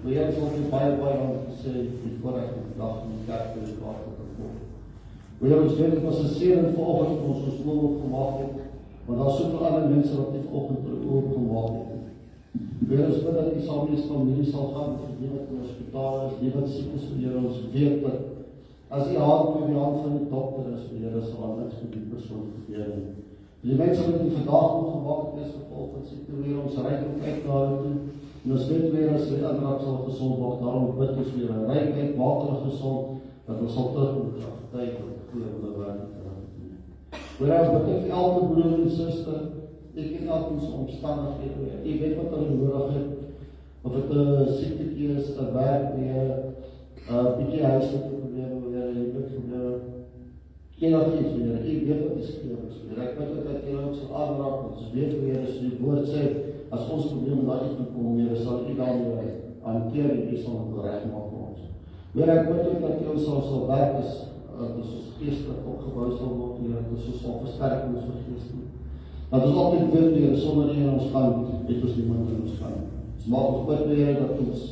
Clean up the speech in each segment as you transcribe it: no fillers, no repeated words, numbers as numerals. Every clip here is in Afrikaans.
Maar jy het ook baie dan gesê, die voorrecht die dag in die kerk vir die water te kom. Maar ons weet, het was 'n seën vanoggend ons oop gemaak het, want daar is soveel ander mense wat nie vanoggend oop gemaak het. Weer ons bid dat die saam met die familie sal gaan, die wat in die hospitaal is, die wat siek is, Here, ons weet dat as die hand in die hand van die dokter is, Here, sal daar niks met die persoon gebeur. Die mense wat die vandag nog gemaak het is, gevolg van siekte, weer ons ryk en kyk na hulle toe, en ons weet weer as die ander sal gezond word, daarom bid ons weer, ryk en maak hulle gezond, dat ons sal terug moet getuig, dat die goeie hulle werk te doen. Weer ons bid vir elke broer en suster, ek ken elke ons omstandighede, ek weet wat hulle nodig het, of het 'n siektetjie is, 'n werk weer, bietjie huislike probleme weer, huweliksprobleme, enigiets weer, ek weet wat die skreeu is weer, ek weet dat jy ons sal aanraak, ons weet weer, as die woord sê, as ons probleme daar iets kom weer, sal jy daarmee hanteer en jy sal het recht maak vir ons. Weer ek weet ook dat jy ons sal werk is, dat ons geestelik opgebouw sal word, dat ons sal versterk in ons vergeesting. Dat ons altyd weet weer, sonder nie in ons gaan, het ons niemand in ons gaan. Ons maak ons bid weer, dat ons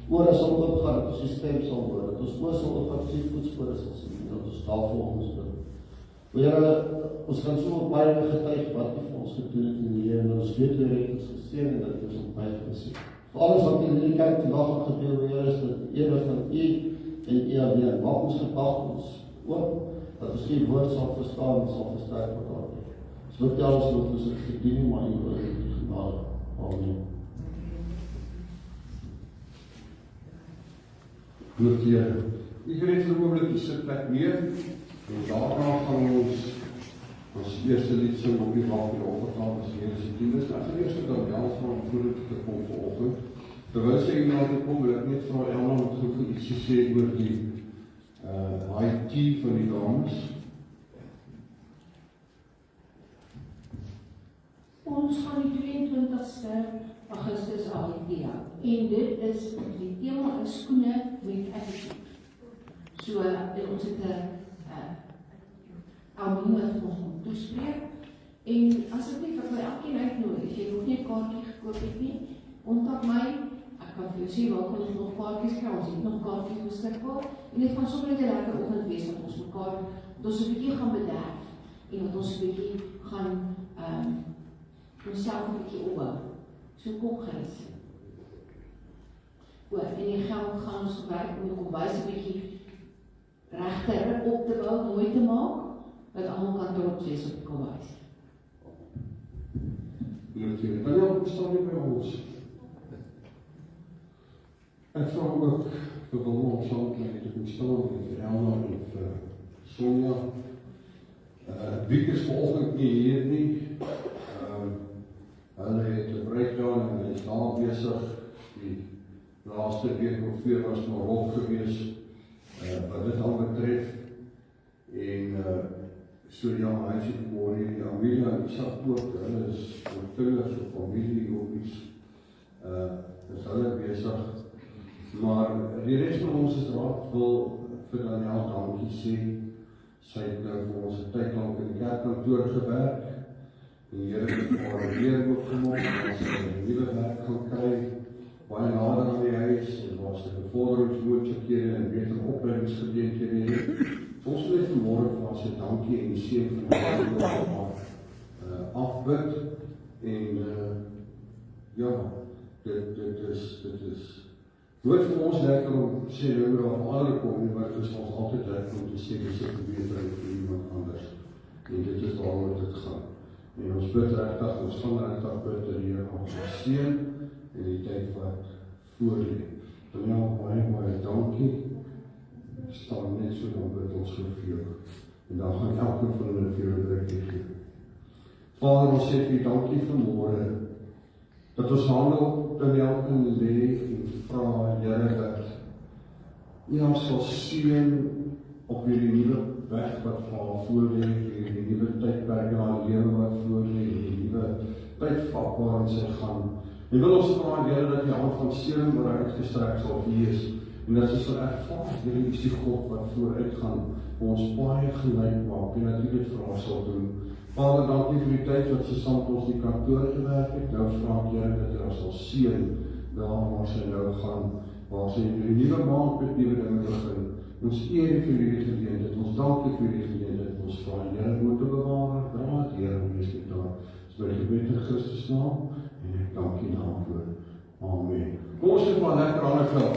ore sal opgaan, dat ons die stem sal hoor, dat ons oor sal opgaan, dat ons die voetspore sal sien, dat ons daar volgens bid. Weer, ons kan so baie getuig wat die vir ons gedoen het in die Heer, en ons weet weer het ons gesteen, en dat ons op baie gesien. Vir alles wat in die kerk vandag het gebeur weer, is dat ene van u en u alleen, maak ons gedagte ons oop, dat ons die woord sal verstaan en sal versterk wat daar is. Ons moet alles wat ons het gedien, maar in oor die genade. Amen. Goed, Here. U gereed vir 'n oomblik die sitplek neer, en daarna gaan ons eerste lied sing op die waak in die offergawe as Here se dieners. Nou vir eerste dan Jan van vorentoe te kom vanoggend. Terwyl sy na toe kom, wil ek net vra Elna om gou iets te sê oor die IT van die dames. Ons gaan die 22ste Augustus AIT hou. En dit is, die tema is skoene met attitude. So, ons het 'n Almien wat ons gaan toespreek. En asseblief, ek wil elkeen uitnooi, as jy nog nie 'n kaartjie gekoop het nie, kontak my. Ek kan vir jou sê waar kan ons nog kaartjies kry, ons het nog kaartjies beskikbaar. En dit gaan sommer net 'n lekker oggend wees dat ons mekaar, dat ons 'n bietjie gaan bederf en dat ons 'n bietjie gaan onsself 'n bietjie opbou. So kom gerus. En die geld gaan ons gebruik om die kombuis 'n bietjie regter op te bou, mooi te maak, dat almal kan trots wees op die kombuis. Natuurlijk. Maar ja, staan nie by ons. Ek vra ook vir Wilma om saam met my te kom staan, en vir Elna en vir Sonja. Wiek is vanoggend nie hier nie. Hulle het 'n breakdown en hulle is daar besig. Die laaste week of 2 was maar rof gewees, wat dit al betref. En so ja, hy sê môre die Amelia en Isak ook, hulle is vir kinders of familie of iets. Is hulle besig. Maar die rest van ons is raad wil vir Daniel dankie sê. Sy het nou vir ons 'n tyd lank in die kerkkantoor gewerk. Die Here het haar weer oopgemaak, en sy 'n nuwe werk gaan kry, baie nader aan die huis, en waar sy bevorderingsmoontlikhede en beter opleidingsgeleenthede het. Ons wil vanmôre vir haar sê dankie en die seën van die Here op haar afbid. En ja, dit is nooit vir ons lekker om sê nou daar van ander kom nie, maar dit is ons altyd lekker om te sê dis 'n verbetering vir iemand anders. En dit is waaroor dit gaan. En ons bid regtig, ons gaan regtig bid dat die Here ons seën in die tyd wat voor lê. Dan ja, baie dankie. Staan net so dan bid ons vir jou. En dan gaan elkeen van hulle vir jou 'n drukkie gee. Vader, ons sê vir dankie vanmôre dat ons hande op Daniel kan lê en vra, Here, dat U ons sal seën op hierdie nuwe weg wat vir haar voor lê, hierdie nuwe tydperk in haar lewe wat voor lê, hierdie nuwe tydvak waarin sy gaan. En wil ons vra, Here, dat die hand van seën oor haar uitgestrek sal wees, en dat sy sal ervaar, Here, U is die God wat vooruit gaan, vir ons baie gelyk maak, en dat U dit vir haar sal doen. Vader, dankie vir die tyd wat sy saam met ons die kantoor gewerk het. Nou vra ek, Here, dat U haar sal seën, daar waar sy nou gaan, waar sê, die nuwe maand met nuwe dinge begin. Ons eer U vir hierdie geleentheid, ons dank U vir hierdie geleentheid, ons vra Here om te bewaar, dra dit Here om wees met daar. Ons bid gebed in Christus naam, en ek dank U daarvoor. Amen. Kom ons gee maar lekker aan 'n klap.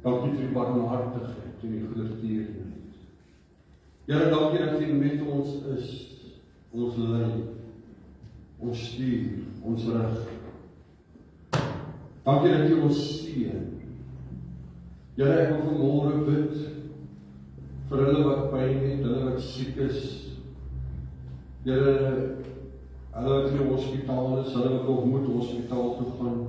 Dankie vir die barmhartigheid en die goedertierenheid. Here, dankie dat U met ons is, ons lei, ons stuur, ons rig. Dankie dat U ons seën. Here, ek wil vanmôre bid vir hulle wat pyn het, hulle wat siek is. Here, hulle wat in die hospitaal is, hulle wat nog moet hospitaal toe gaan.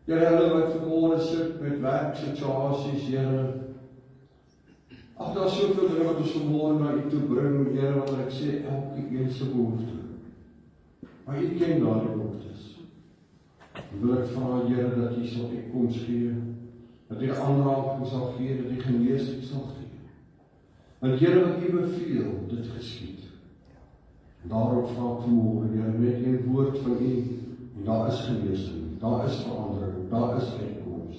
Here, hulle wat vanmôre sit met werksituasies, Here. Ag, daar is soveel dinge wat ons vanmôre na U toe bring, Here, wat ek sê, elke een se behoefte. Maar U ken daardie behoeftes. En wil ek vra, Here, dat U sal uitkoms gee, dat U aanraking sal gee, dat U genesing sal gee. Want Here, wat U beveel, dit geskied. Daarom vra ek vanmôre, Here, net een woord van U, en daar is genesing, daar is verandering, daar is uitkoms.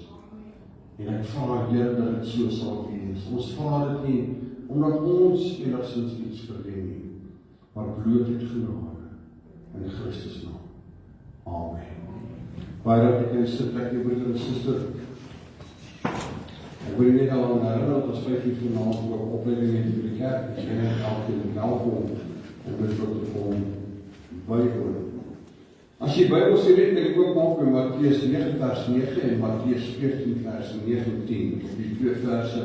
En ek vra, Here, dat dit so sal wees. Ons vra dit nie, omdat ons enigstens iets verdien nie, maar bloot uit genade, in Christus naam. Amen. Baie dat ek in sit plek, die broeder en sister. Ek wil net al herinner, dat ons 5 uur vanavond voor opleiding het in die kerk, ek ben net elke welkom, om dit wat te kom bywoon. As jy Bybels het, kan ek ook maak by Matteus 9 vers 9 en Matteus 14 vers 9 en 10. Of die 2 verse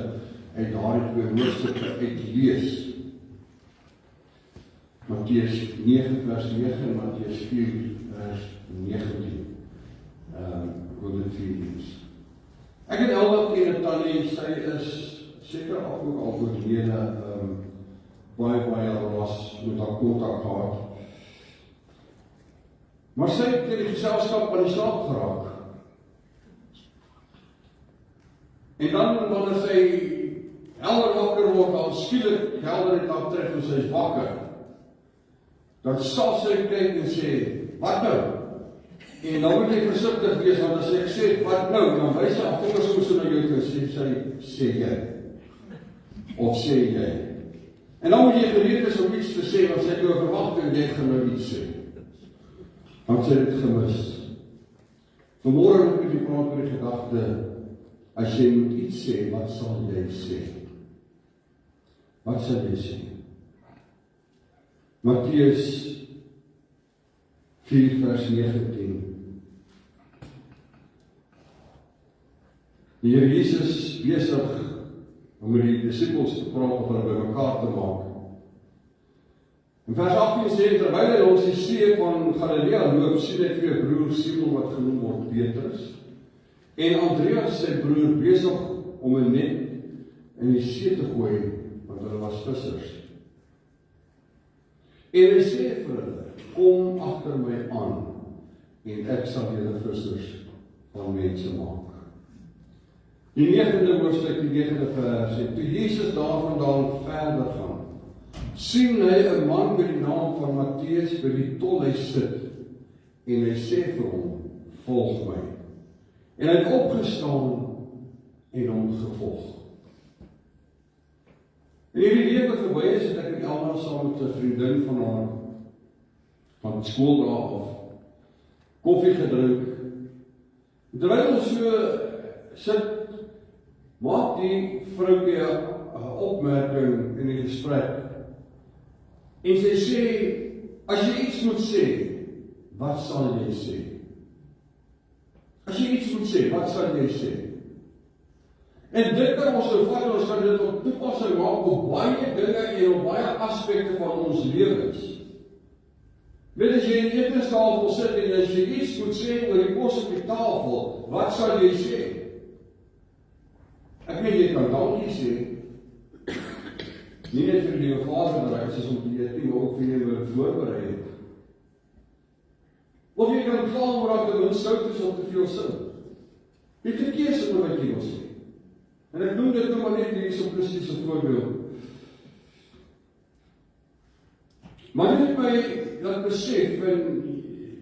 uit daardie 2 hoofstukke uitlees. Matteus 9 vers 9 en Matteus 4 vers 19. Wil dit vir lees. Ek het Elma ken 'n tannie, sy is seker ook al oorlede, baie ras met haar kontak gehad. Maar sy het in die geselskap aan die slaap geraak. En dan wanneer sy helder wakker word, al skielik helderheid aftref en sy is wakker, dan sal sy kyk en sê, wat nou? En dan moet jy versigtig wees, want as ek sê, wat nou? Dan wys sy af vingers so na jou toe, sê jy. Of sê jy. En dan moet jy gereed is om iets te sê, want sy het jou verwagting, jy gaan nou iets sê. Want sy het gemis. Vanmôre moet ek praat oor die gedagte, as jy moet iets sê, wat sal jy sê? Wat sal jy sê? Matteus 4 vers 19. Die Here Jesus besig om met die disippels te praat of hulle by mekaar te maak. In vers 18 sê, terwyl hy langs die see van Galilea loop, sien hy 2 broers Simon wat genoem word Petrus, en Andreas sy broer besig om 'n net in die see te gooi, want hulle was vissers. En hy sê vir hulle, kom agter my aan, en ek sal julle vissers van mense maak. Die 9de hoofstuk, die 9de vers, en toe Jesus daarvandaan verder gaan, sien hy 'n man met die naam van Matteus by die tolhuis sit, en hy sê vir hom, volg my. En hy het opgestaan en hom gevolg. En hierdie week wat verby is, het ek met Elma saam met 'n vriendin van haar, van skool daar af, koffie gedrink. Terwyl ons so sit, maak die vroukie 'n opmerking in die gesprek. En sy sê, as jy iets moet sê, wat sal jy sê? As jy iets moet sê, wat sal jy sê? En dit kan ons so vat, ons kan dit op toepassing maak op baie dinge en op baie aspekte van ons lewens. Weet as jy in die etenstafel sit en as jy iets moet sê oor die kos op die tafel, wat sal jy sê? Ek weet jy kan dankie sê, nie net vir die vaderbereid is om te eet nie, maar ook vir jy wil het voorbereid het. Of jy kan klaar oor dat die sout is om te veel sin. Jy het 'n keuse oor wat jy wil sê. En ek noem dit nou maar net hier so presies 'n voorbeeld. Maar dit het my laat besef, en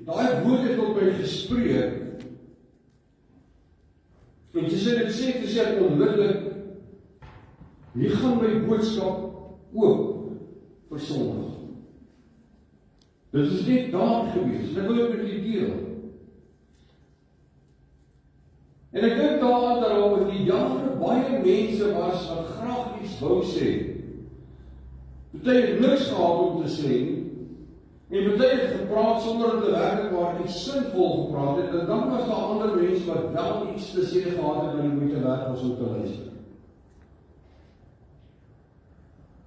daai woord het op my gespreek, en jy sê dit sê onmiddellik, wie gaan my boodskap ook versondig? Dit is net daar gewees, en ek wil ook met die deel. En ek dink daaraan dat daar met die die jare baie mense was wat graag iets wou sê. Party het niks gehad om te sê nie. En party het gepraat sonder dat hulle werklik waar iets sinvol gepraat het, en dan was daar ander mense wat wel iets te sê gehad het wat die moeite werd was om te luister.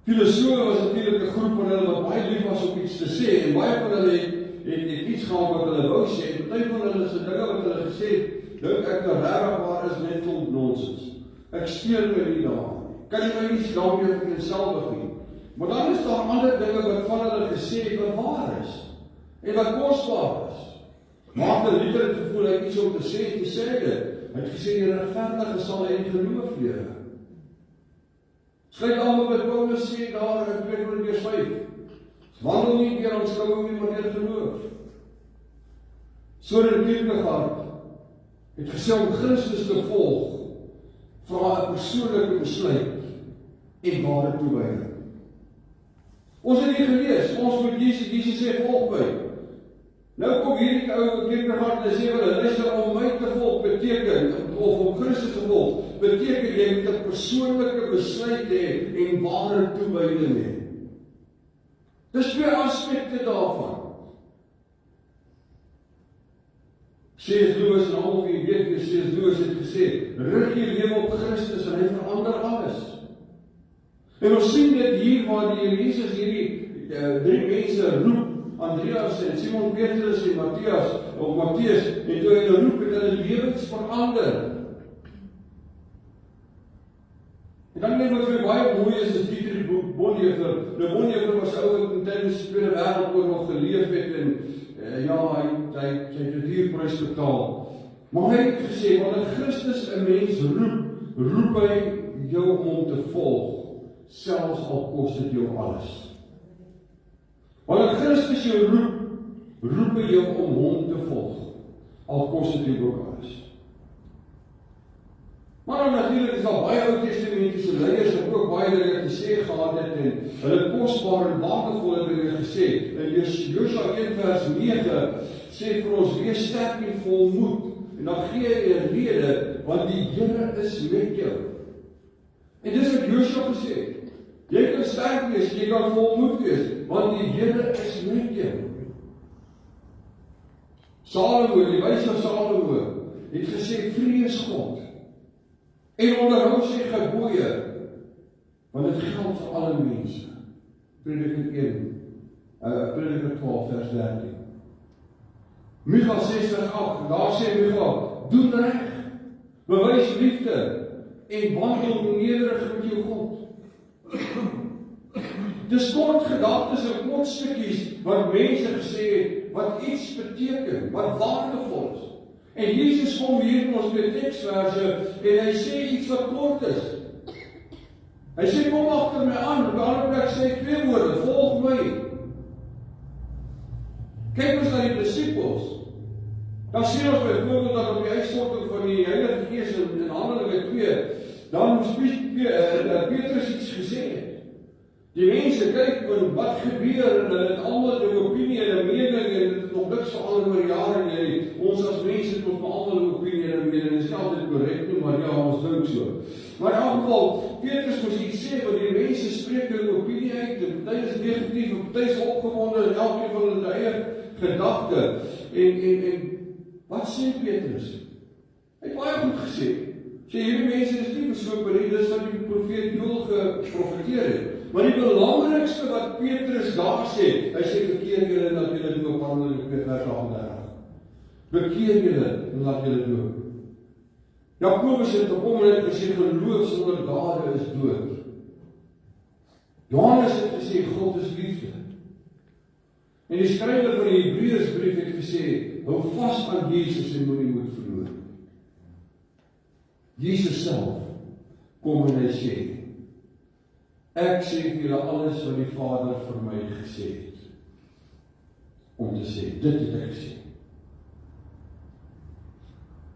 Filosofe was natuurlik 'n groep van hulle wat baie lief was om iets te sê, en baie van hulle het iets gehad wat hulle wou sê, en party van hulle se dinge wat hulle gesê het, dink ek dat regtig waar is net klomp nonsens. Ek steur my nie daaraan. Kan jy my nie daarmee vereenselwig nie? Maar dan is daar ander dinge wat van hulle gesê het wat waar is, en wat kosbaar is. Martin Luther het gevoel hy het iets om te sê, hy het gesê die regverdige sal in geloof lewe. Sluit almal wat Paulus sê daar in 2 Korintiërs 5. Wandel nie deur aanskouing nie, maar deur geloof. Soren Kierkegaard het gesê om Christus te volg, vra 'n persoonlike besluit en ware toewyding. Ons het nie gelees, ons moet Jesus sê volg my. Nou kom hierdie ou Kierkegaard en sê wel, luister, om my te volg beteken, of om Christus te volg, beteken jy moet 'n persoonlike besluit hê en ware toewyding hê. Dis 2 aspekte daarvan. C.S. Lewis, en almal wie weet, C.S. Lewis het gesê, rig jy lewe op Christus en hy verander alles. En ons sien dit hier waar die Here Jesus hierdie 3 mense roep, Andreas en Simon Petrus en Matteus, en toe hy roep het hulle lewens verander. En dan net wat vir baie mooi is Dietrich Bonhoeffer. Nou Bonhoeffer was ou wat tydens die Tweede Wêreldoorlog geleef het en hy het 'n dierprys betaal. Maar hy het gesê, wanneer Christus 'n mens roep hy jou om hom te volg, selfs al kos dit jou alles. Wanneer Christus jou roep hy jou om hom te volg, al kos dit jou ook alles. Maar natuurlik is daar baie Ou Testamentiese leiers wat ook baie dinge te sê gehad het en hulle kosbare en waardevolle dinge gesê. In Josua 1 vers 9 sê vir ons, wees sterk en vol moed. En dan gee hy 'n rede, want die Here is met jou. En dis wat Josua gesê het. Jy kan sterk wees, jy kan vol moed wees, want die Here is met jou. Salomo, die wyse Salomo, het gesê, vrees God en onderhou sy gebooie, want dit geld vir alle mense. Prediker 12 vers 13. Micha 6 vers 8, daar sê Micha, doen reg, bewys liefde en wandel nederig met jou God. Dis kort gedagtes en kort stukkies wat mense gesê het, wat iets beteken, wat waardevol is. En Jesus kom hier in ons teksverse en hy sê iets wat kort is. Hy sê, kom agter my aan, op 'n ander plek sê hy 2 woorde, volg my. Kyk ons na die disippels. Dan sien ons byvoorbeeld dat op die uitstorting van die Heilige Gees in Handelinge 2, dan moes Petrus iets gesê het. Die mense kyk wat gebeur en hulle het almal 'n opinie en 'n mening en dit het nog niks verander oor jare nie. Ons as mense het ons almal 'n opinie en 'n mening. Dit is nie altyd korrek nie, maar ja, ons dink so. Maar in elk geval, Petrus moes iets sê, want die mense spreek hulle opinie uit, en party is negatief, en party is opgewonde, en elkeen van hulle eie gedagte. En wat sê Petrus? Hy het baie goed gesê. Sê hierdie mense is nie besoek nie, dis wat die profeet Joël geprofeteer het. Maar die belangrikste wat Petrus daar sê, hy sê bekeer julle en laat julle doop, Handelinge 2 vers 38. Bekeer julle en laat julle doop. Jakobus het gekom en het gesê geloof sonder dade is dood. Johannes het gesê God is liefde. En die skrywer van die Hebreërsbrief het gesê hou vas aan Jesus en moenie moed verloor. Jesus self kom en hy sê, ek sê vir julle alles wat die Vader vir my gesê het. Om te sê, dit het ek gesê.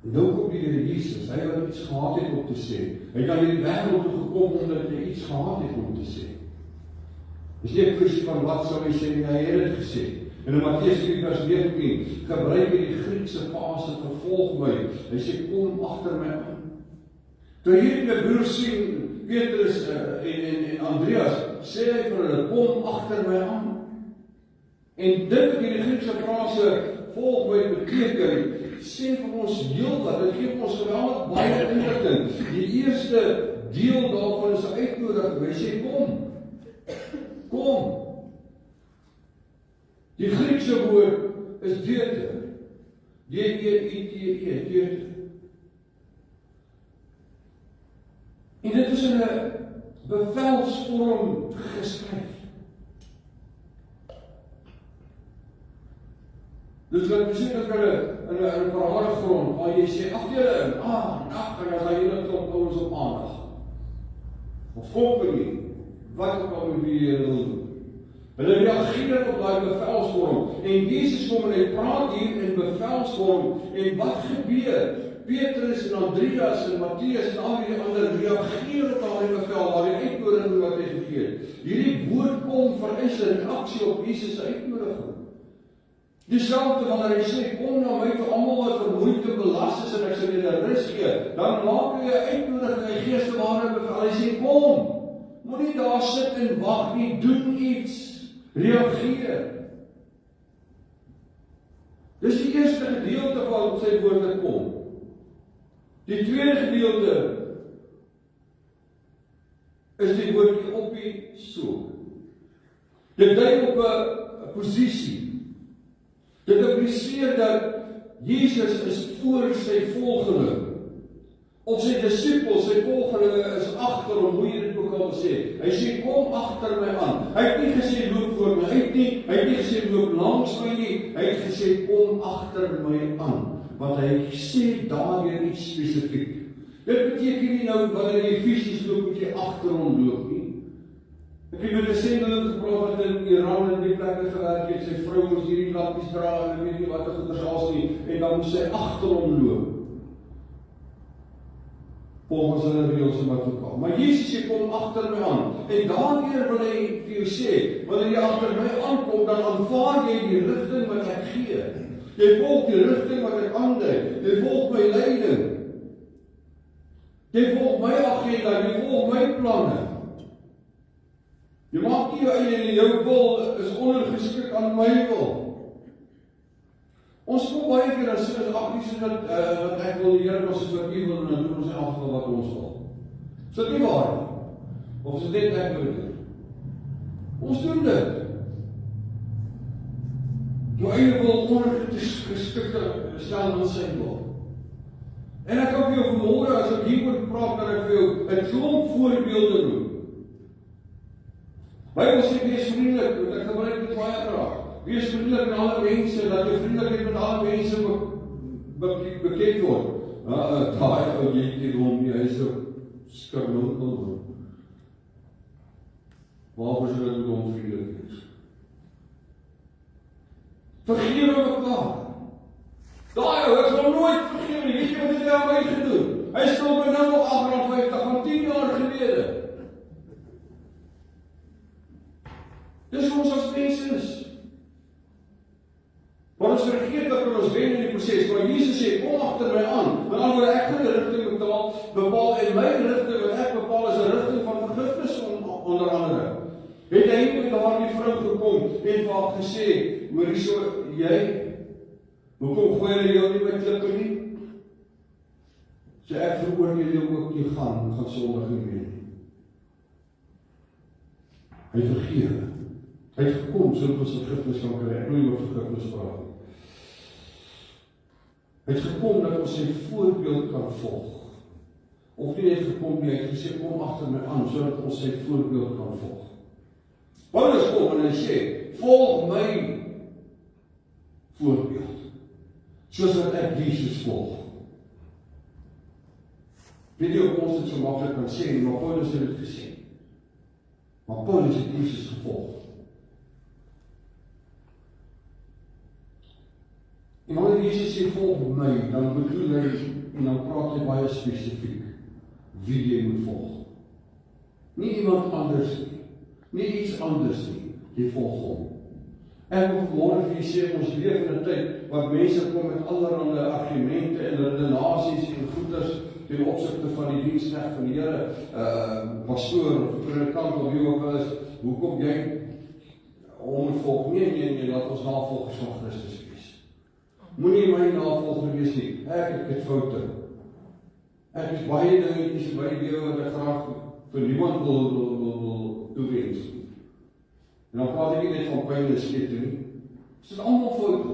En nou kom die Here Jesus, hy wat iets gehad het om te sê. Hy het aan die wêreld toe gekom omdat hy iets gehad het om te sê. Dis nie 'n kwessie van wat sou hy sê nie, hy het dit gesê. En in Matteus 4 vers 19 gebruik hy die Griekse fase vir volg my. Hy sê kom agter my aan. Toe hierdie twee broers sien, Petrus en Andreas, sê hy vir hulle, kom agter my aan. En dit wat hierdie Griekse frase volg my beteken, sê vir ons heelwat, dit gee ons geweldig baie inligting. Die eerste deel daarvan is 'n uitnodiging. Hy sê kom. Kom. Die Griekse woord is deute. D-E-U-T-E, deute. En dit is in 'n bevelsvorm geskryf. Dus dat betekent dat in een paragrond waar jy sê, ag julle, nag, en dan gaan julle klop ouens op maandag. Of company, wat ook al die Here wil doen. Hulle reageer op daai bevelsvorm. En Jesus kom en hy praat hier in bevelsvorm. En wat gebeur? Petrus en Andreas en Matteus en al die ander reageer op daai bevel, daai uitnodiging wat hy gegee het. Hierdie woord kom vereis 'n reaksie op Jesus se uitnodiging. Dieselfde wanneer hy sê, kom na my toe almal wat vermoeid en belas is en ek sal julle rus gee, dan maak hy 'n uitnodiging, hy gee se ware bevel, hy sê, kom, moenie daar sit en wag nie, doen iets, reageer. Dis die eerste gedeelte van sy woorde kom. Die tweede gedeelte is die woordjie oppie so. Dit dui op 'n posisie. Dit impliseer dat Jesus is voor sy volgelinge. Of sy disippels, sy volgelinge is agter hom, hoe jy dit ook al sê. Hy sê, kom agter my aan. Hy het nie gesê, loop voor my uit nie. Hy het nie gesê, loop langs my nie. Hy het gesê, kom agter my aan. Want hy sê daardeur iets spesifiek. Dit beteken nie nou, wanneer jy fisies loop, moet jy agter hom loop nie. Ek het met 'n sendeling gepraat wat in Iran en die plekke gewerk het, sy vrou moes hierdie lappies dra en weet nie wat er goeders als nie, en dan moes sy agter hom loop. Volgens hulle reëls en wat ook al. Maar Jesus sê, kom agter my aan. En daardeur wil hy vir jou sê, wanneer jy agter my aankom, dan aanvaar jy die rigting wat ek gee. Jy volg die rigting wat ek aandui. Jy volg my leiding. Jy volg my agenda, jy volg my planne. Jy maak nie jou eie en jou wil is ondergeskik aan my wil. Ons kom baie keer en sê, ag nie so dat wat ek wil, die Here was is wat U wil, en dan doen ons in elk geval wat ons wil. Is dit nie waar nie? Of is dit net ek wil doen? Ons doen dit. Jou eie wil ondergeskik stel aan sy wil. En ek kan vir jou vanmôre, as ek hieroor praat, kan ek vir jou 'n klomp voorbeelde noem. Bybel sê, wees vriendelik, want ek gebruik dit baie graag. Wees vriendelik met alle mense, dat jy vriendelikheid met alle mense bekend word. Daai ou jy hom nie, hy is 'n skarbonkel. Waarvoor sou dit met hom vriendelik wees? Vergewe mekaar. Daai ou, ek sal nooit vergewe nie. Weet jy wat hy aan my gedoen? Hy skuld my nou nog R58 van 10 jaar gelede. Dis hoe ons as mense is. Maar ons vergeet dat ons wen in die proses. Maar Jesus sê, kom agter my aan. Want dan word ek gaan 'n rigting bepaal en my rigting wat ek bepaal is 'n rigting van vergifnis onder andere. Het hy met daardie vrou gekom en vir haar gesê, hoor hierso, jy, hoekom gooi hulle jou nie met klippe nie? Sê ek veroordeel jou ook, jy gaan sondig nie meer nie. Hy vergewe. Hy het gekom sodat ons vergifnis kan kry. Ek wil nie oor vergifnis praat nie. Hy het gekom dat ons sy voorbeeld kan volg. Of nie het gekom nie, hy het gesê, kom agter my aan, sodat ons sy voorbeeld kan volg. Paulus kom en hy sê, volg my voorbeeld, soos wat ek Jesus volg. Weet jy of ons dit so maklik kan sê, maar Paulus het dit gesê. Maar Paulus het Jesus gevolg. En wanneer Jesus sê, volg my, dan bedoel hy, en dan praat hy baie spesifiek, wie jy moet volg. Nie iemand anders nie, nie iets anders nie, jy volg hom. Ek wil vanmôre vir jy sê, ons leef in 'n tyd, waar mense kom met allerhande argumente en redenasies en goeders, ten opsigte van die diensknegt van die Here, pastoor, predikant of wie ook al is, hoekom jy hom volg? Nee, laat ons navolgers van Christus wees. Moenie my navolger wees nie, ek het foute. Ek is baie dingetjies in my lewe wat ek graag vir niemand wil toewens. En dan praat ek nie net van pyn en skete nie. Dit is almal foute.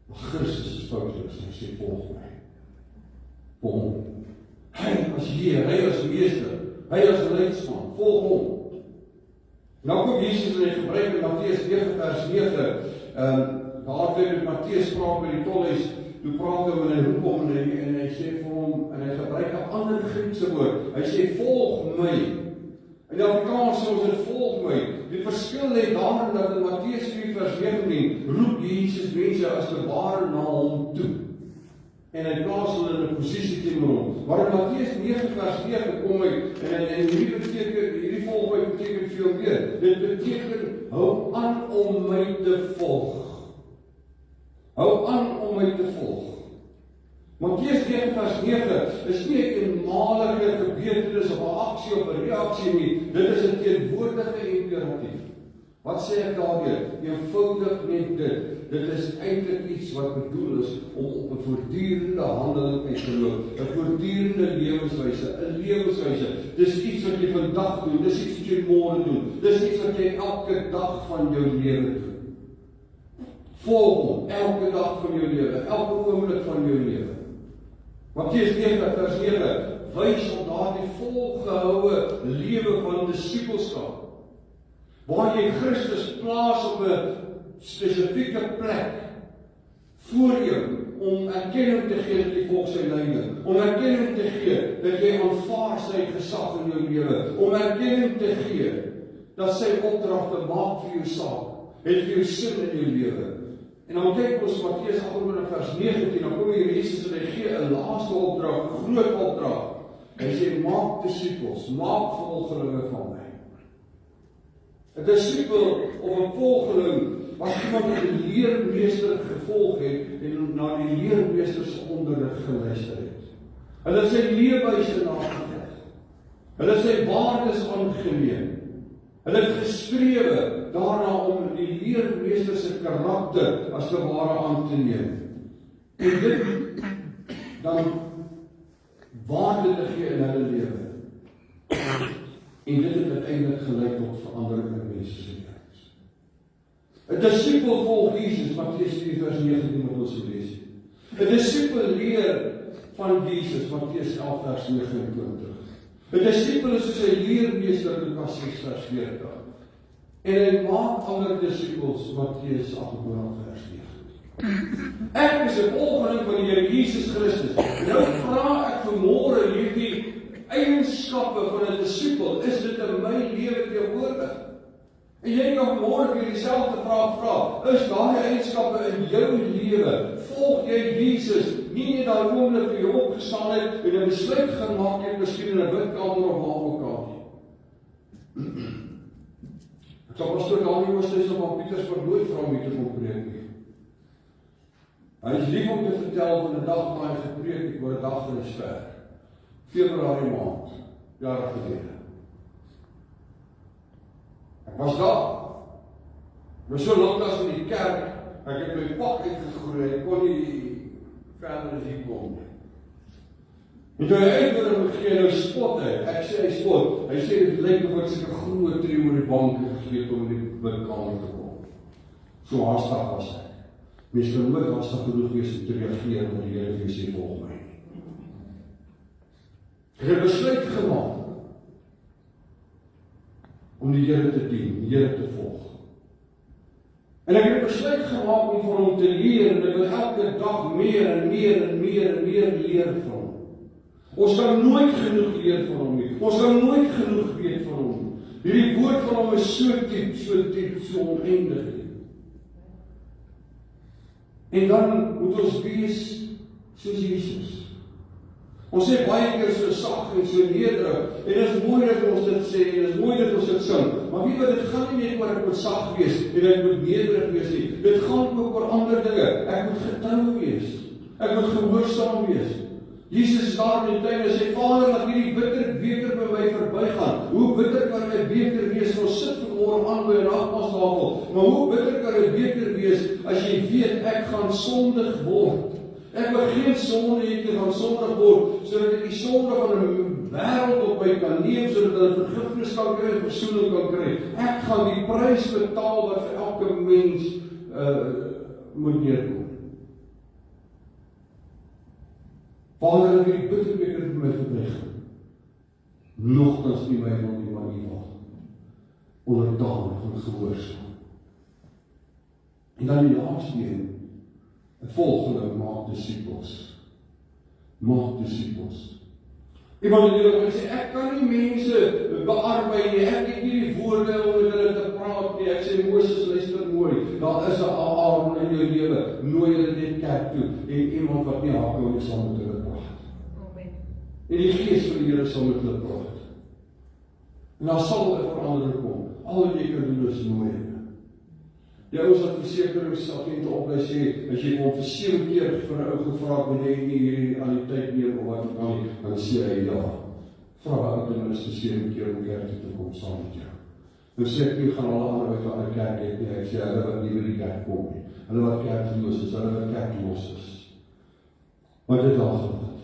Maar Christus is foutloos en hy sê volg my. Volg hom. Hy as Heer, hy as Meester, hy as leidsman, volg hom. Nou kom Jesus en hy gebruik in Matteus 9 vers 9, daar met Matteus praat by die tolhuis, toe praat hy en hy roep hom en hy sê vir hom, en hy gebruik 'n ander Griekse woord, hy sê volg my. In die Afrikaans sê ons dit volg my. Die verskil lê daarin dat in Matteus 4 vers 19 roep Jesus mense as te ware na hom toe. En hy plaas hulle in 'n posisie teenoor hom. Maar in Matteus 9 vers 9 kom hy en hierdie volg my beteken veel meer. Dit beteken hou aan om my te volg. Hou aan om my te volg. Matteus 9 vers 9 is nie 'n eenmalige gebeurtenis of 'n aksie of 'n reaksie nie. Dit is 'n teenwoordige imperatief. Wat sê ek daardeur? Eenvoudig net dit. Dit is eintlik iets wat bedoel is om op 'n voortdurende handeling uit te loop, 'n voortdurende lewenswyse. Dis iets wat jy vandag doen, dis iets wat jy môre doen, dis iets wat jy elke dag van jou lewe doen. Volg hom elke dag van jou lewe, elke oomblik van jou lewe. Matteus 9 vers 9 wys op daardie volgehoue lewe van disippelskap, waar jy Christus plaas op 'n spesifieke plek voor jou, om erkenning te gee dat jy volg sy leiding, om erkenning te gee dat jy aanvaar sy gesag in jou lewe, om erkenning te gee dat sy opdragte maak vir jou saak, het vir jou sin in jou lewe. En dan kyk ons Matteus 8 vers 19, dan kom hier Jesus en hy gee 'n laaste opdrag, 'n groot opdrag. Hy sê, maak disippels, maak volgelinge van my. 'n Disipel of 'n volgeling was iemand wat die leermeester gevolg het en na die leermeester se onderrig geluister het. Hulle het sy leefwyse nagevolg. Hulle het sy waardes aangeneem. Hulle het gestrewe daarna om die leermeester se karakter as te ware aan te neem. En dit dan waarde te gee in hulle lewe. En dit het uiteindelik gelei tot verandering in mense se lewens. 'n Disipel volg Jesus, Matteus 4 vers 19 wat ons gelees het. 'n Disipel leer van Jesus, Matteus 11 vers 29. 'n Disipel is soos 'n leermeester, Lukas 6 vers 40. En hy maak ander disipels, Matteus 28 vers 9. Ek is 'n volgeling van die Here Jesus Christus. Nou vra ek vanmôre hierdie eienskappe van 'n disipel, is dit in my lewe teenwoordig? En jy kan môre weer dieselfde vraag vra. Is daai eienskappe in jou lewe? Volg jy Jesus? Nie net daai oomblik toe jy opgestaan het en 'n besluit gemaak het, miskien in 'n bidkamer of waar ook al nie. Ek sal pastoor Daniel Oosthuis op Pietersburg nooit vra om hier te kom preek nie. Hy is lief om te vertel van 'n dag waar hy gepreek het oor 'n dag in 'n ster. Februarie maand, jare gelede. Ek was daar. Ek was so lank as in die kerk, ek het my pak uitgegroei, ek kon nie verder as hier kom. En toe hy uitdrukking gegee, nou spot hy. Ek sê hy spot. Hy sê dit lyk of ek seker groot tree oor die bank gegee om in die bidkamer te kom. So haastig was ek. Mens kan nooit haastig genoeg wees om te reageer wanneer die Here vir jou sê volg my. Ek het besluit gemaak om die Here te dien, die Here te volg. En ek het besluit gemaak om vir hom te leer, en ek wil elke dag meer en meer leer van hom. Ons kan nooit genoeg leer van hom nie. Ons kan nooit genoeg weet van hom. Hierdie woord van hom is so diep, so oneindig. En dan moet ons wees soos Jesus. Ons sê baie keer so sag en so nederig, en dit is mooi dat ons dit sê, en dit is mooi dat ons dit sing, maar weet wat, dit gaan nie net oor ek moet sag wees, en ek moet nederig wees nie, dit gaan ook oor ander dinge, ek moet getrou wees, Ek moet gehoorsaam wees. Jesus is daar in die tuin en sê, Vader, laat hierdie bitter beker by my verbygaan. Hoe bitter kan my beker wees? Ons sit vanmôre aan by 'n nagmaaltafel. Maar hoe bitter kan 'n beker wees as jy weet ek gaan sondig word? Ek wil geen sonde hê, ek gaan sondig word, sodat ek die sonde van 'n wêreld op my kan neem, sodat hulle vergifnis kan kry en versoening kan kry. Ek gaan die prys betaal wat vir elke mens moet neerkom. Vader, ek die bitterbeker vir my verbygaan. Nogtans nie my wil nie, maar nie wil. Onderdanig en gehoorsaam. En dan die laaste een, het volgende, maak disippels. Maak disippels. Iemand het hier gesê, ek kan nie mense bearbei nie, ek het nie die woorde om met hulle te praat nie. Ek sê, Moses, luister mooi, daar is 'n Aaron in jou lewe, nooi hulle net kerk toe, en iemand wat nie haak nie sal met hulle praat. En die Gees van die Here sal met hulle praat. En daar sal 'n verandering kom. Al wat jy kan doen is nooi. Die ouens wat versekeringsagente oplei sê, as jy hom vir 7 keer vir 'n ou gevra het, wil jy nie hierdie aan die tyd neem of wat ook al nie, dan sê hy ja. Vra ou ten minste 7 keer om kerk toe te kom saam met jou. Nou sê ek nie gaan alle ander uit 'n ander kerk het nie. Ek sê hulle wat nie by die kerk kom nie. Hulle wat kerkloos is, hulle wat kerklos is. Maar dit daar gehad.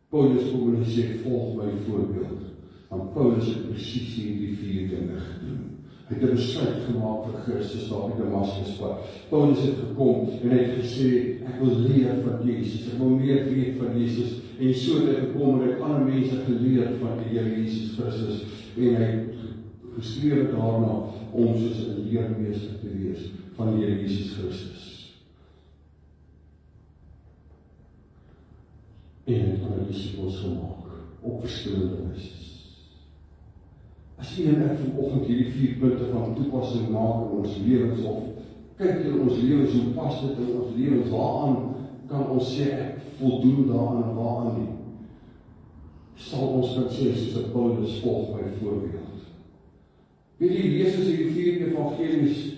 Paulus kom en sê, volg my voorbeeld. Want Paulus het presies hierdie 4 dinge gedoen. Hy het 'n besluit gemaak vir Christus daar op die Damaskuspad. Paulus het gekom en hy het gesê, ek wil leer van Jesus, ek wil meer weet van Jesus. En so het hy gekom en hy het ander mense geleer van die Here Jesus Christus. En hy het geskrewe daarna om soos 'n leermeester te wees van die Here Jesus Christus. En hy het ander disippels gemaak op verskillende wyse. As jy en ek vanoggend hierdie 4 punte van toepassing maak in ons lewens, of kyk in ons lewens, hoe pas dit in ons lewens, waaraan kan ons sê ek voldoen daaraan en waaraan nie, sal ons kan sê soos 'n Paulus, volg my voorbeeld. Weet jy, lees as hierdie 4 evangelies,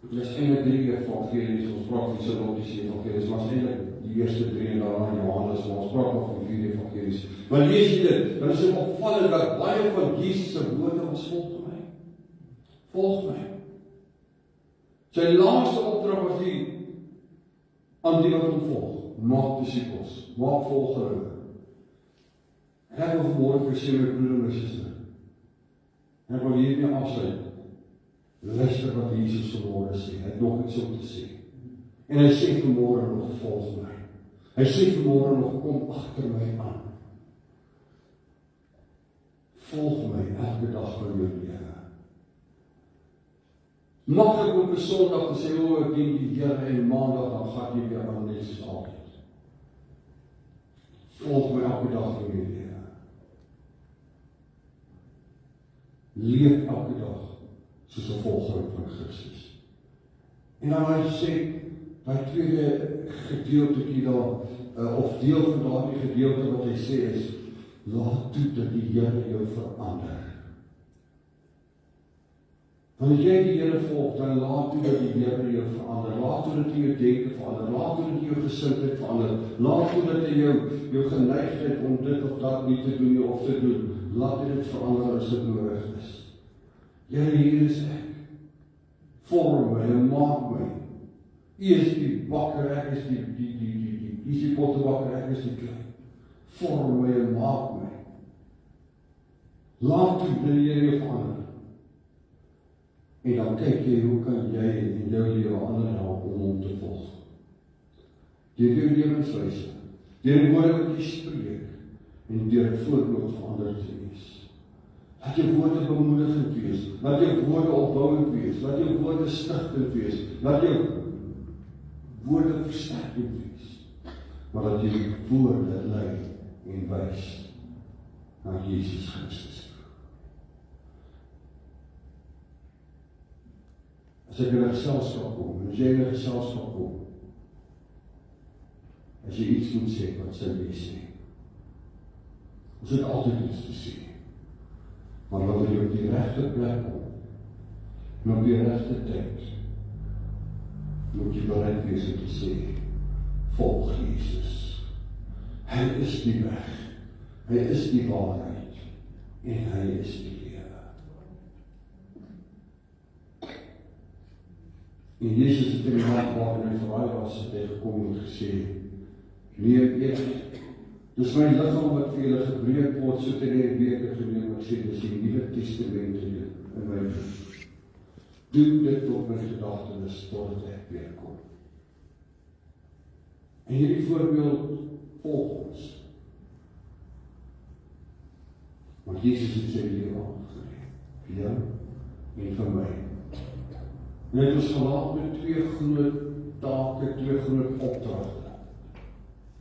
dit is eintlik 3 evangelies, ons praat van die synoptiese evangelies, maar is eintlik die eerste 3 en daarna Johannes, maar ons praat nog van 4 evangelies. Maar lees jy dit, dan is dit opvallend dat baie van Jesus se woorde was, volg my. Volg my. Sy laaste opdrag was die aan die wat hom volg. Maak disippels, maak volgelinge. En ek wil vanmôre vir sê, my broer en my suster, en ek wil hiermee afsluit. Luister wat Jesus vanmôre sê, hy het nog iets om te sê. En hy sê vanmôre nog, volg my. Hy sê vanmôre nog, kom agter my aan. Volg my elke dag van jou lewe. Maklik om op 'n Sondag te sê, ek dien die Here, en Maandag dan gaan jy weer aan net soos altyd. Volg my elke dag van jou lewe. Leef elke dag soos 'n volgeling van Christus. En dan hy sê, daai tweede gedeeltjie daar, of deel van daardie gedeelte wat hy sê is, laat toe dat die Here jou verander. Wanneer jy die Here volg, dan laat toe dat die Here jou verander. Laat toe dat jy jou denke verander. Laat toe dat jy jou gesindheid verander. Laat toe dat jy jou geneigtheid om dit of dat nie te doen of te doen. Laat dit verander as dit nodig is. Here, hier is ek. Vorm my en maak my. U is die bakker, ek is die pottebakker, ek is die klei. Vorm my en maak my. Laat toe dat die Here jou verander. En dan kyk jy, hoe kan jy in jou lewe ander help om hom te volg? Deur jou lewenswyse, deur die woorde wat jy spreek, en deur 'n voorbeeld vir ander te wees. Laat jou woorde bemoedigend wees, laat jou woorde opbouend wees, laat jou woorde stigtend wees, laat jou woorde versterkend wees, maar dat jy woorde lei en wys na Jesus Christus. As ek in 'n geselskap kom, en as jy in 'n geselskap kom, as jy iets moet sê, wat sal jy sê? Ons het altyd iets te sê. Maar wanneer jy op die regte plek kom, en op die regte tyd, moet jy bereid wees om te sê, volg Jesus. Hy is die weg, hy is die waarheid, en hy is die lewe. En Jesus het in die nacht waarin hy verwaai was, het hy gekom en gesê, neem eet, dis my lichaam wat vir julle gebreek word, so ter die weke geneem, ek sê, dis die Nuwe Testament in my brief. Doen dit tot my gedagtenis, totdat ek weer kom. En hierdie voorbeeld volg ons. Want Jesus het sy lewe aangegeven, vir jou en vir my. En hy het ons gelaat met twee groot take, twee groot opdragte.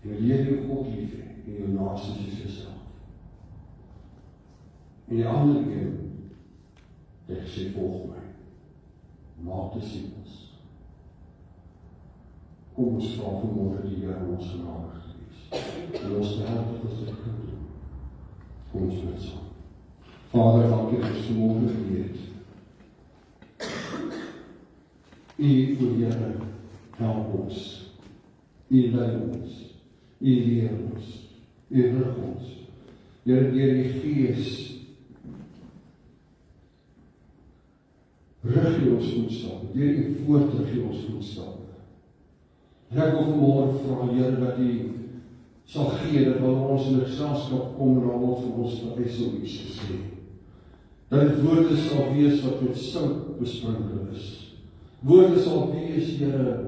En leer jou God lief hê, en jou naaste soos jouself. En die ander een, het hy gesê, volg my. Maak disippels. Kom ons vra vanmorgen die Here om ons genadig te wees. En ons te help dat ons dit kan doen. Kom ons bid saam. Vader, dankie dat ons vanmorgen weet. U, o Here, help ons. U lei ons. U leer ons. U rig ons. Here, deur die Gees rig jy ons voetstappe, deur die woord rig jy ons voetstappe. En ek wil vanmorgen vra, Here, dat U sal gee, dat wanneer ons in die geselskap kom, en dan word vir ons verwys om iets te sê. Dat die woorde sal wees wat met sout besprinkel is. Woorde sal wees, Here,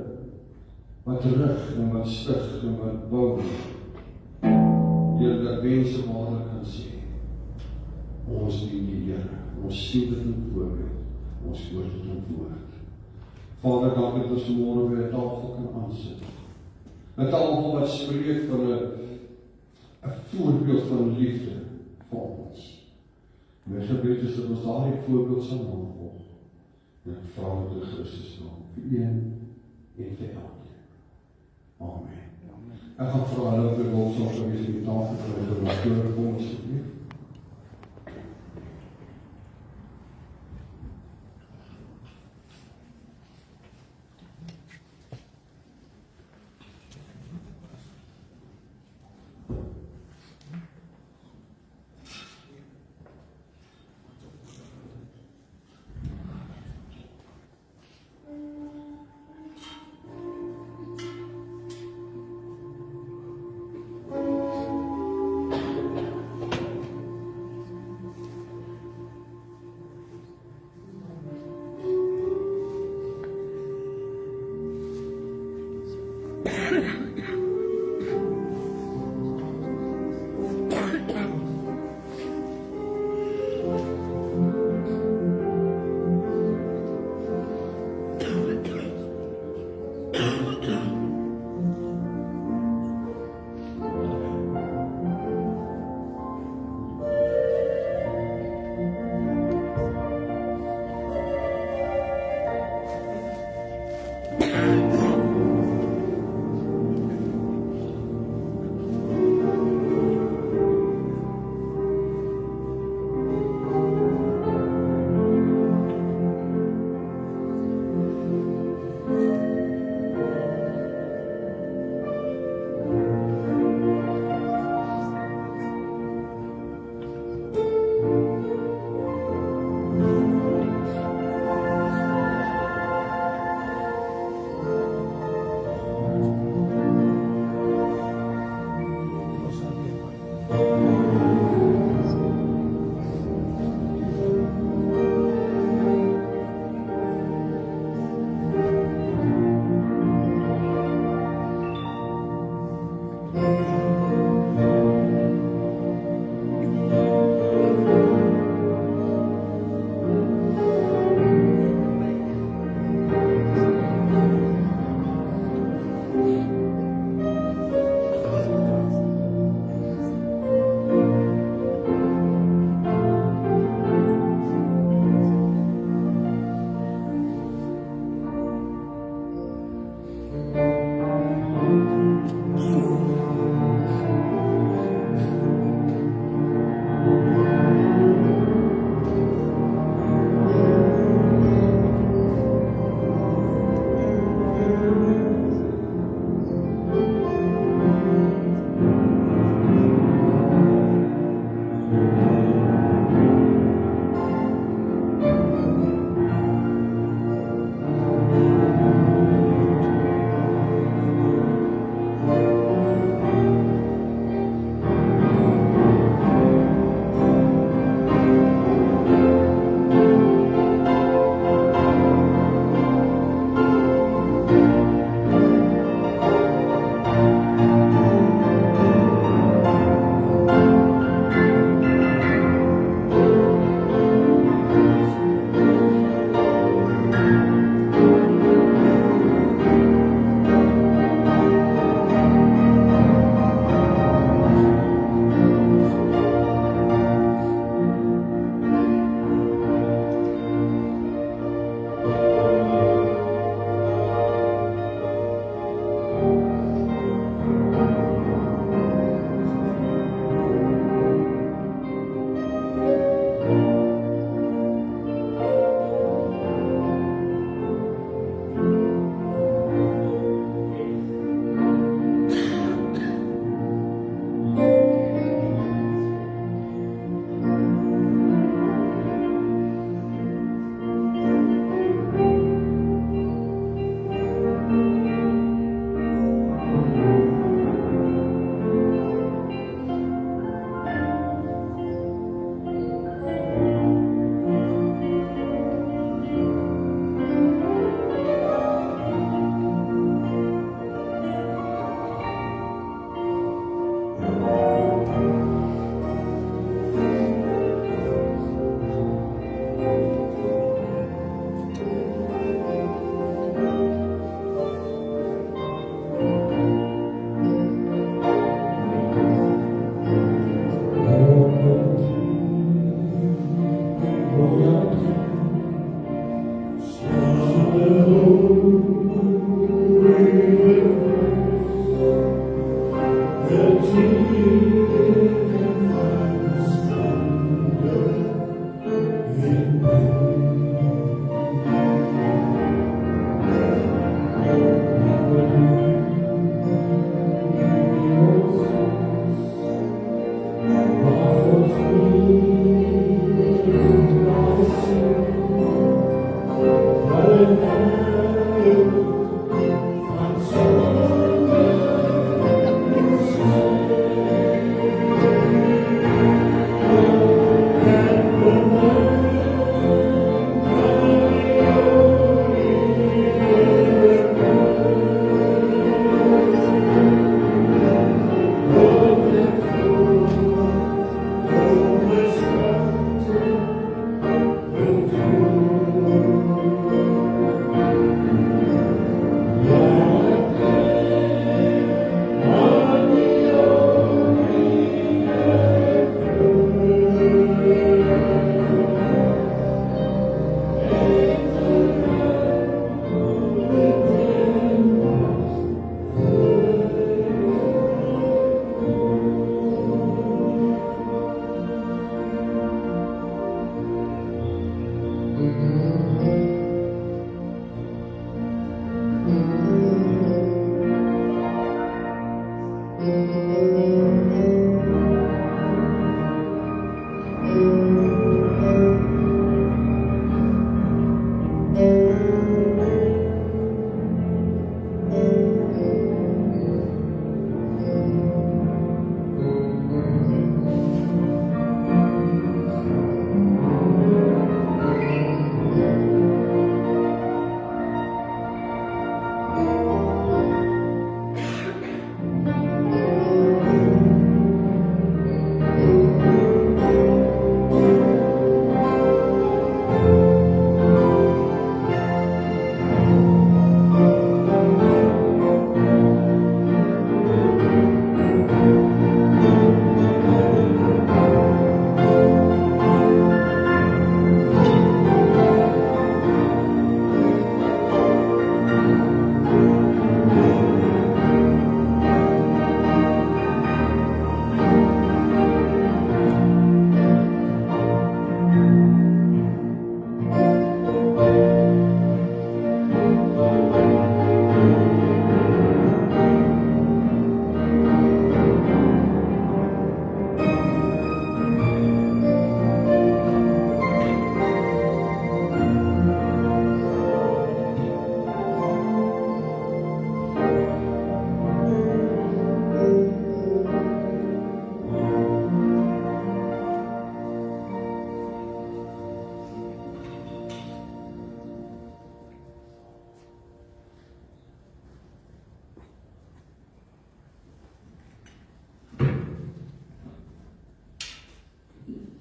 wat rig en wat stig en wat bou. Here, dat mense waarlik kan sê, ons dien die Here, ons sien dit in voorbeeld. Ons hoor dit in woord. Vader, dank dat ons vanmorgen weer 'n tafel kan aansit. 'n tafel wat spreek van 'n voorbeeld van liefde vir ons. En my gebed is dat ons daardie voorbeeld sal navolg. En ek vra dit in Christus naam, vir een en vir elkeen. Amen. Ek gaan vra hulle op die wolfsal gewees in die tafel vir die pastoor kom asseblief.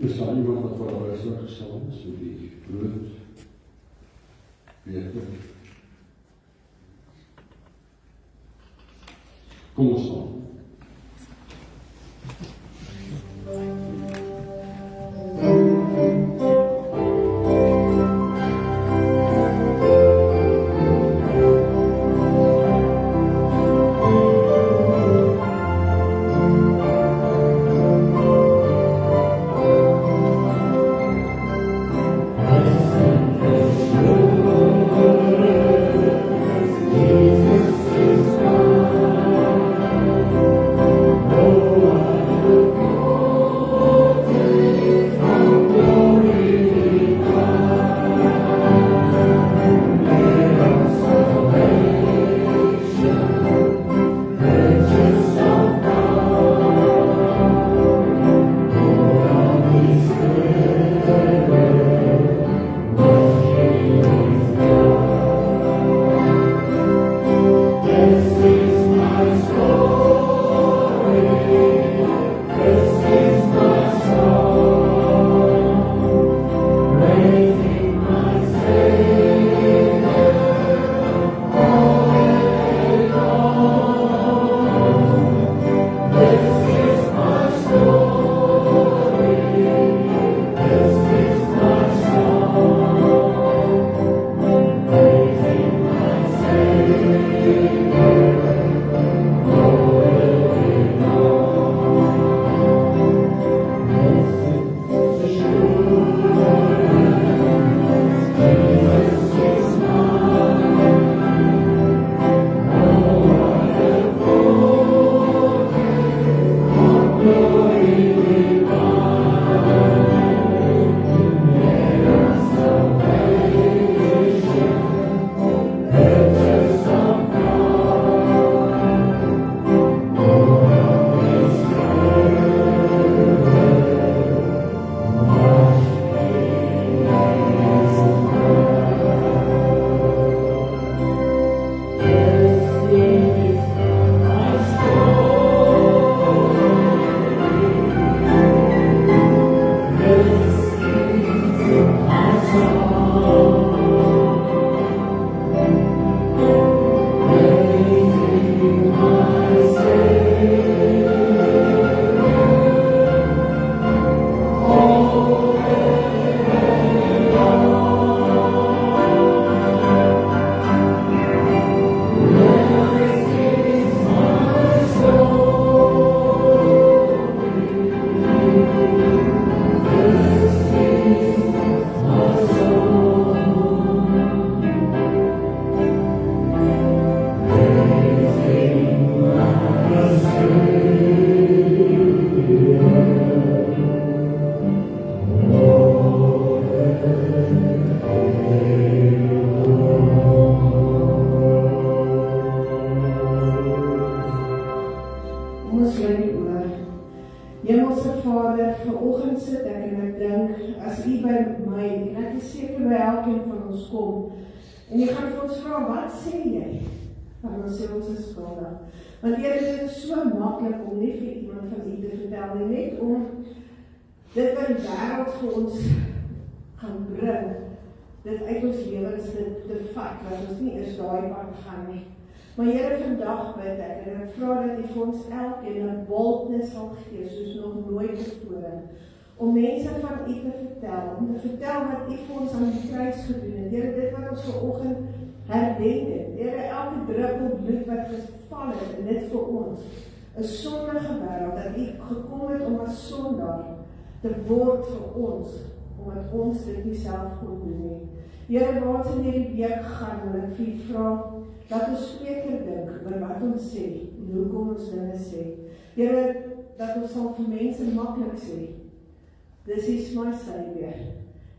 Is daar iemand wat voor de luisteraar gesteld is, met die brood, beker? Kom ons staan. Jesus is mine. sluit die oor. Hemelse Vader, vanoggend sit ek en ek dink, as U by my, en ek is seker by elkeen van ons kom, en jy gaan vir ons vra, wat sê jy? Dan ons sê ons is skuldig. Want Here, dit is so maklik om nie vir iemand van U te vertel nie, net om dit wat die wêreld vir ons gaan bring, dit uit ons lewens te vat, dat ons nie eers daai pad gaan nie. Maar Here, vandag bid ek, en ek vra dat U vir ons elkeen 'n boldness sal gee, soos nog nooit tevore, om mense van U te vertel, om te vertel wat U vir ons aan die kruis gedoen het. Here, dit wat ons vanoggend herdenk het, Here, elke druppel bloed wat geval het, en dit vir ons, 'n sondige wêreld, dat U gekom het om as sondaar te word vir ons, omdat ons dit nie self kon doen nie. Here, waar ons in hierdie week gaan, wil ek vir U vra, dat ons spreker dink oor wat ons sê, en hoekom ons dinge sê. Here, dat ons sal vir mense maklik sê, dis is my Savior.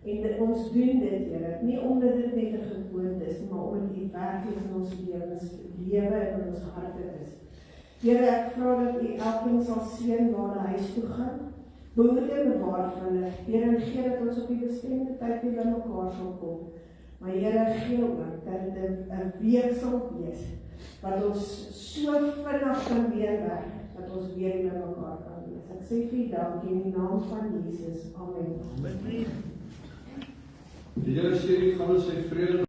En ons doen dit, Here, nie omdat dit net 'n gewoonte is, maar omdat U werklik in ons lewe en in ons harte is. Here, ek vra dat U elkeen sal seën waar hulle huis toe gaan, behoed en bewaar vir hulle. Here, en gee dat ons op die bestemde tyd weer by mekaar sal kom. Maar Here, gee ook dat dit 'n week sal wees, wat ons so vinnig kan weer werk, dat ons weer by mekaar kan wees. Ek sê vir U dankie in die naam van Jesus. Amen. Die Here sê, gaan ons sy vrede